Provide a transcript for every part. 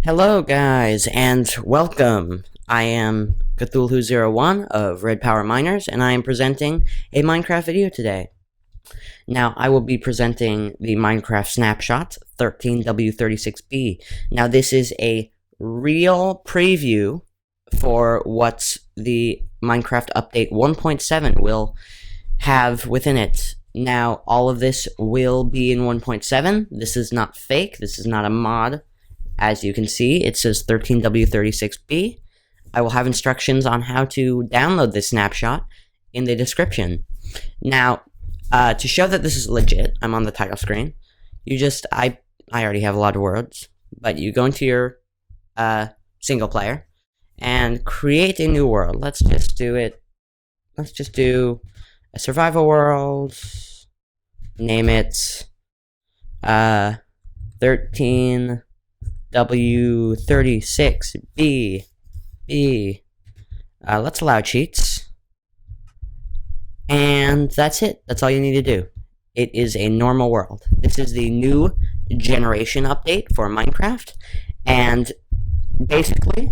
Hello guys, and welcome! I am Cthulhu01 of RedPower Miners, and I am presenting a Minecraft video today. Now, I will be presenting the Minecraft Snapshot 13w36b. Now, this is a real preview for what the Minecraft Update 1.7 will have within it. Now, all of this will be in 1.7. This is not fake, this is not a mod. As you can see, it says 13w36b. I will have instructions on how to download this snapshot in the description. Now, to show that this is legit, I'm on the title screen. I already have a lot of words, but you go into your single player and create a new world. Let's just do a survival world. Name it 13w36b. Let's allow cheats. And that's it. That's all you need to do. It is a normal world. This is the new generation update for Minecraft. And basically,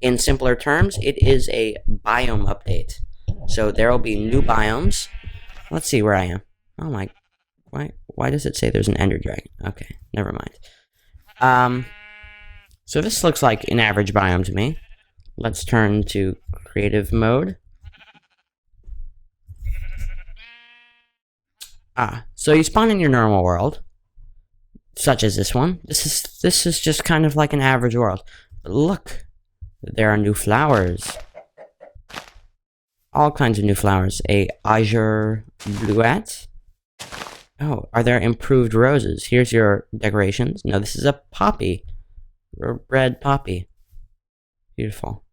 in simpler terms, it is a biome update. So there will be new biomes. Let's see where I am. Oh my... Why does it say there's an ender dragon? Okay, never mind. So this looks like an average biome to me. Let's turn to creative mode. So you spawn in your normal world, such as this one. This is just kind of like an average world. But look, there are new flowers. All kinds of new flowers. A azure bluette. Oh, are there improved roses? Here's your decorations. No, this is a poppy. Red poppy. Beautiful.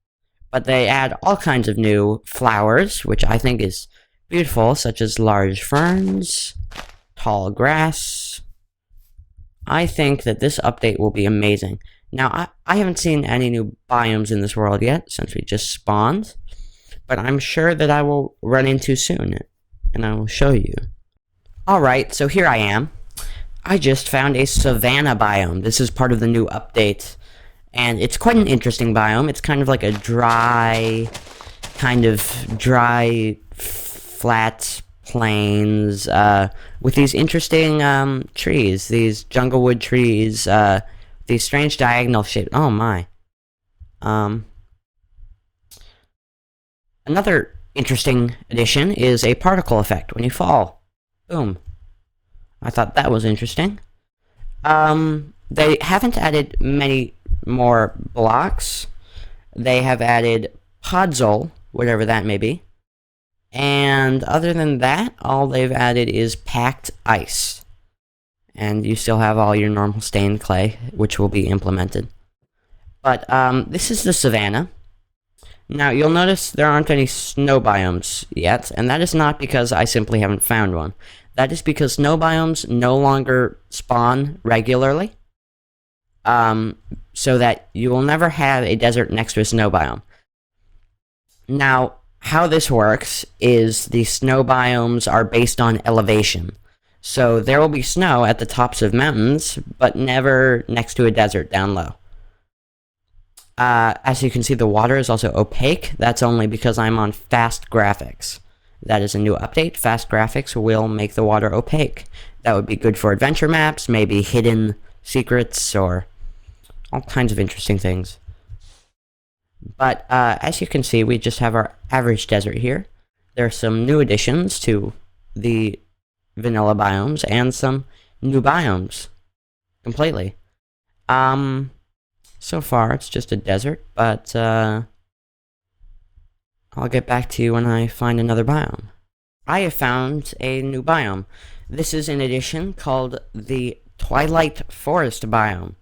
But they add all kinds of new flowers, which I think is beautiful, such as large ferns, tall grass. I think that this update will be amazing. Now, I haven't seen any new biomes in this world yet, since we just spawned, but I'm sure that I will run into soon, and I will show you. Alright, so here I am. I just found a savanna biome. This is part of the new update, and it's quite an interesting biome. It's kind of like a dry, flat plains, with these interesting, trees, these junglewood trees, these strange diagonal shapes. Oh my. Another interesting addition is a particle effect when you fall. Boom. I thought that was interesting. They haven't added many more blocks. They have added podzol, whatever that may be. And other than that, all they've added is packed ice. And you still have all your normal stained clay, which will be implemented. But, this is the savanna. Now, you'll notice there aren't any snow biomes yet, and that is not because I simply haven't found one. That is because snow biomes no longer spawn regularly, so that you will never have a desert next to a snow biome. Now, how this works is the snow biomes are based on elevation. So there will be snow at the tops of mountains, but never next to a desert down low. As you can see, the water is also opaque. That's only because I'm on fast graphics. That is a new update. Fast graphics will make the water opaque. That would be good for adventure maps, maybe hidden secrets, or all kinds of interesting things. But, as you can see, we just have our average desert here. There are some new additions to the vanilla biomes, and some new biomes. Completely. So far, it's just a desert, but, I'll get back to you when I find another biome. I have found a new biome. This is an addition called the Twilight Forest biome.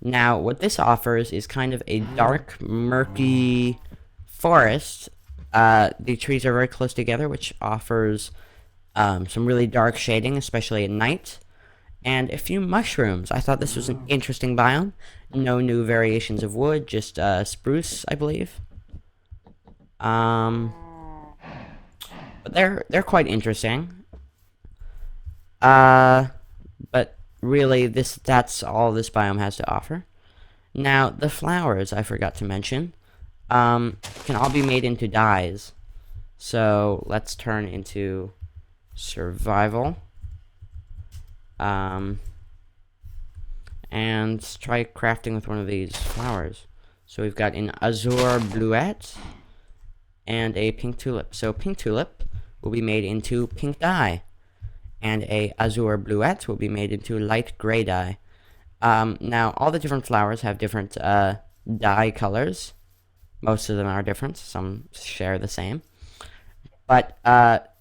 Now, what this offers is kind of a dark, murky forest. The trees are very close together, which offers some really dark shading, especially at night. And a few mushrooms. I thought this was an interesting biome. No new variations of wood, just spruce, I believe. But they're quite interesting. But really, that's all this biome has to offer. Now, the flowers, I forgot to mention, can all be made into dyes. So, let's turn into survival. And try crafting with one of these flowers. So we've got an azure bluette and a pink tulip. So pink tulip will be made into pink dye, and a azure bluette will be made into light gray dye. Now, all the different flowers have different dye colors. Most of them are different. Some share the same. But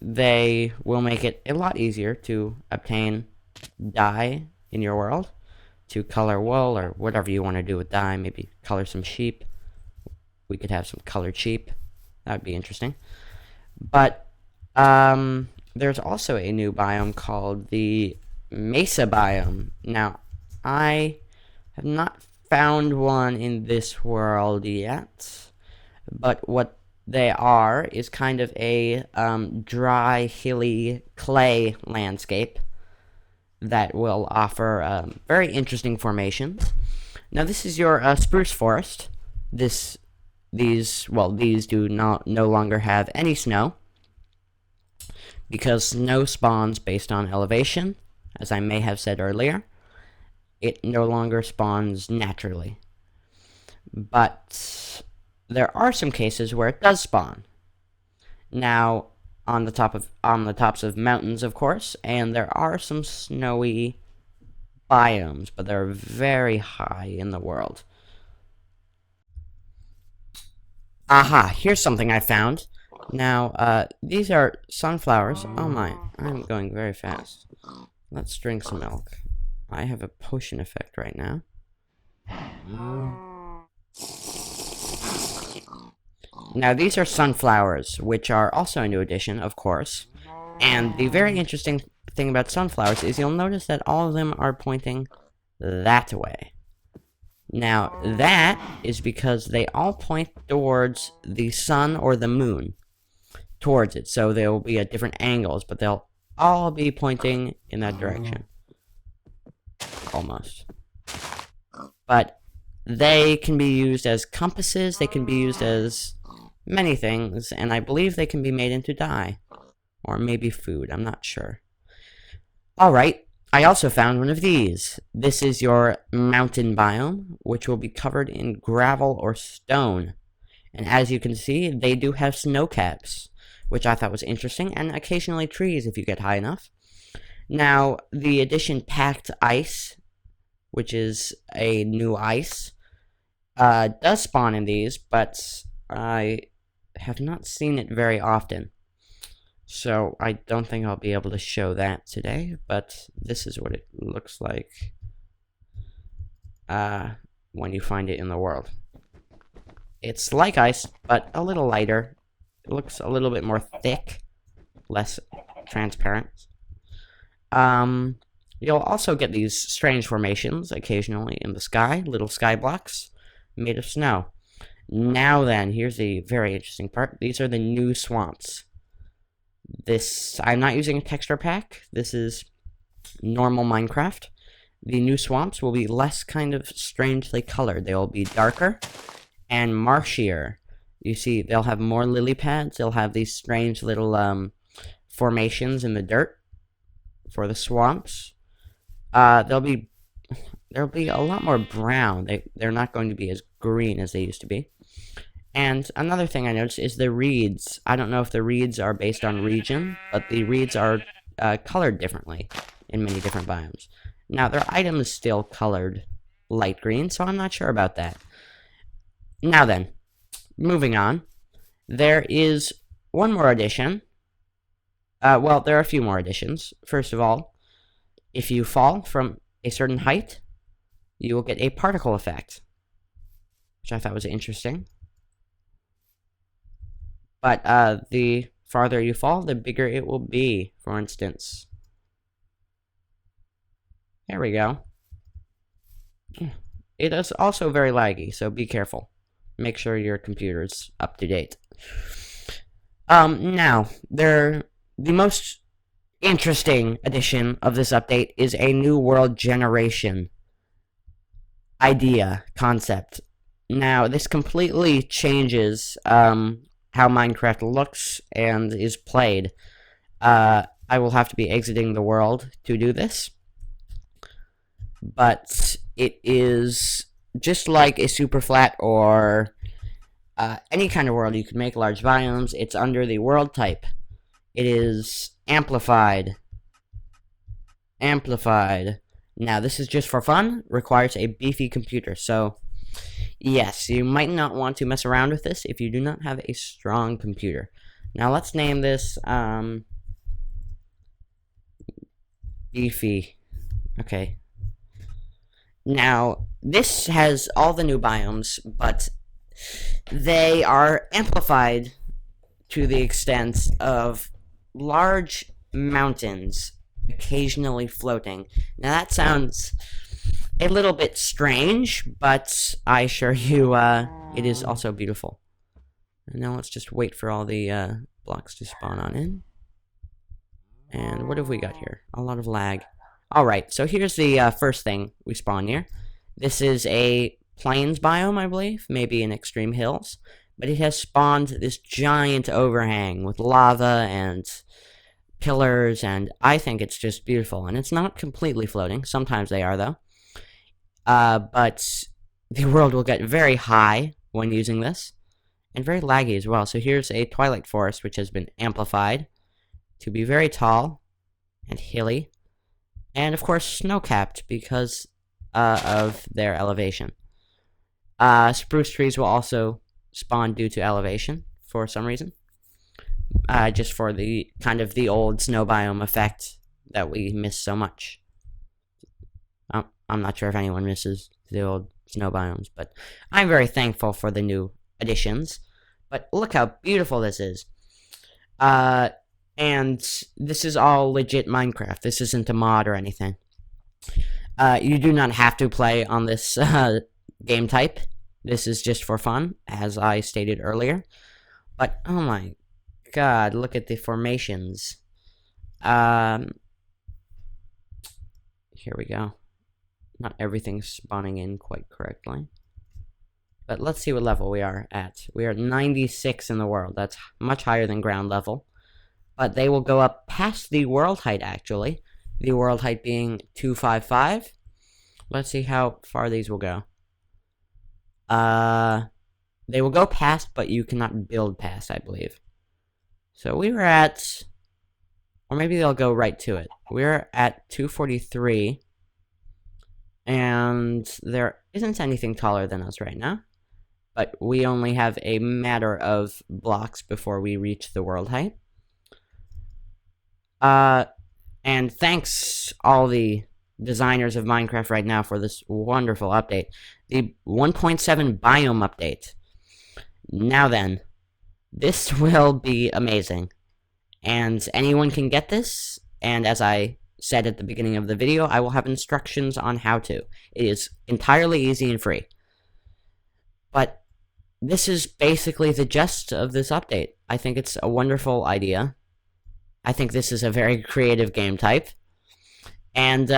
they will make it a lot easier to obtain dye in your world, to color wool or whatever you want to do with dye. Maybe color some sheep. We could have some colored sheep. That would be interesting. But there's also a new biome called the Mesa biome. Now, I have not found one in this world yet, but what they are is kind of a dry, hilly clay landscape that will offer very interesting formations. Now, this is your spruce forest. These do no longer have any snow, because snow spawns based on elevation, as I may have said earlier. It no longer spawns naturally. But there are some cases where it does spawn. Now, on the tops of mountains, of course, and there are some snowy biomes, but they're very high in the world. Aha, here's something I found. Now, these are sunflowers. Oh my, I'm going very fast. Let's drink some milk. I have a potion effect right now. Now, these are sunflowers, which are also a new addition, of course. And the very interesting thing about sunflowers is you'll notice that all of them are pointing that way. Now, that is because they all point towards the sun or the moon. Towards it. So they will be at different angles, but they'll all be pointing in that direction. Almost. But they can be used as compasses, they can be used as many things, and I believe they can be made into dye. Or maybe food, I'm not sure. Alright, I also found one of these. This is your mountain biome, which will be covered in gravel or stone. And as you can see, they do have snow caps, which I thought was interesting, and occasionally trees if you get high enough. Now, the addition Packed Ice, which is a new ice, does spawn in these, but I have not seen it very often. So I don't think I'll be able to show that today, but this is what it looks like when you find it in the world. It's like ice, but a little lighter. It looks a little bit more thick, less transparent. You'll also get these strange formations occasionally in the sky, little sky blocks made of snow. Now then, here's the very interesting part. These are the new swamps. I'm not using a texture pack. This is normal Minecraft. The new swamps will be less kind of strangely colored. They will be darker and marshier. You see, they'll have more lily pads. They'll have these strange little formations in the dirt for the swamps. They'll be a lot more brown. They're not going to be as green as they used to be. And another thing I noticed is the reeds. I don't know if the reeds are based on region, but the reeds are colored differently in many different biomes. Now, their item is still colored light green, so I'm not sure about that. Now then, moving on, there is one more addition. Well, there are a few more additions. First of all, if you fall from a certain height, you will get a particle effect, which I thought was interesting. But the farther you fall, the bigger it will be, for instance. There we go. It is also very laggy, so be careful. Make sure your computer's up to date. Now, the most interesting addition of this update is a new world generation. concept. Now, this completely changes how Minecraft looks and is played. I will have to be exiting the world to do this, but it is just like a super flat or any kind of world you can make large biomes. It's under the world type. It is amplified. Now, this is just for fun, requires a beefy computer, so yes, you might not want to mess around with this if you do not have a strong computer. Now, let's name this, beefy. Okay. Now, this has all the new biomes, but they are amplified to the extent of large mountains occasionally floating. Now, that sounds a little bit strange, but I assure you, it is also beautiful. And now let's just wait for all the blocks to spawn on in. And what have we got here? A lot of lag. Alright, so here's the first thing we spawn near. This is a plains biome, I believe, maybe in extreme hills. But it has spawned this giant overhang with lava and pillars, and I think it's just beautiful. And it's not completely floating. Sometimes they are, though. But the world will get very high when using this, and very laggy as well. So here's a twilight forest, which has been amplified to be very tall and hilly, and of course snow-capped because of their elevation. Spruce trees will also spawn due to elevation for some reason, just for the kind of the old snow biome effect that we miss so much. I'm not sure if anyone misses the old snow biomes, but I'm very thankful for the new additions. But look how beautiful this is. And this is all legit Minecraft. This isn't a mod or anything. You do not have to play on this game type. This is just for fun, as I stated earlier. But, oh my god, look at the formations. Here we go. Not everything's spawning in quite correctly. But let's see what level we are at. We are 96 in the world. That's much higher than ground level. But they will go up past the world height, actually. The world height being 255. Let's see how far these will go. They will go past, but you cannot build past, I believe. So we were at... Or maybe they'll go right to it. We're at 243. And there isn't anything taller than us right now. But we only have a matter of blocks before we reach the world height. And thanks all the designers of Minecraft right now for this wonderful update. The 1.7 biome update. Now then, this will be amazing. And anyone can get this, and as I said at the beginning of the video, I will have instructions on how to. It is entirely easy and free. But this is basically the gist of this update. I think it's a wonderful idea. I think this is a very creative game type. And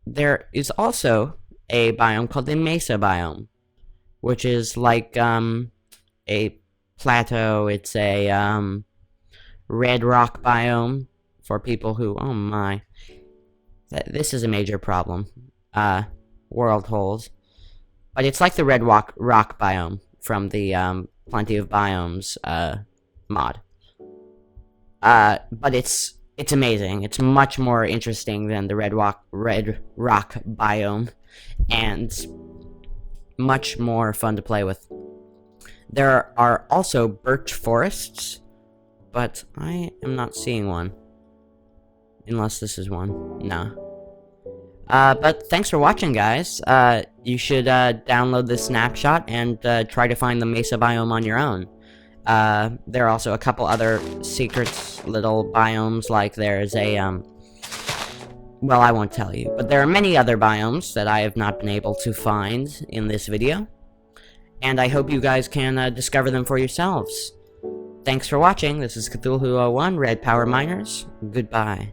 there is also a biome called the Mesa biome, which is like a plateau. It's a red rock biome for people who, oh my, this is a major problem. World holes. But it's like the red rock biome from the Plenty of Biomes mod. But it's amazing. It's much more interesting than the red rock biome, and much more fun to play with. There are also birch forests, but I am not seeing one. Unless this is one. No. But thanks for watching, guys. You should download this snapshot and try to find the Mesa biome on your own. There are also a couple other secret little biomes, like there's a, well, I won't tell you, but there are many other biomes that I have not been able to find in this video, and I hope you guys can discover them for yourselves. Thanks for watching. This is Cthulhu01, RedPower Miners. Goodbye.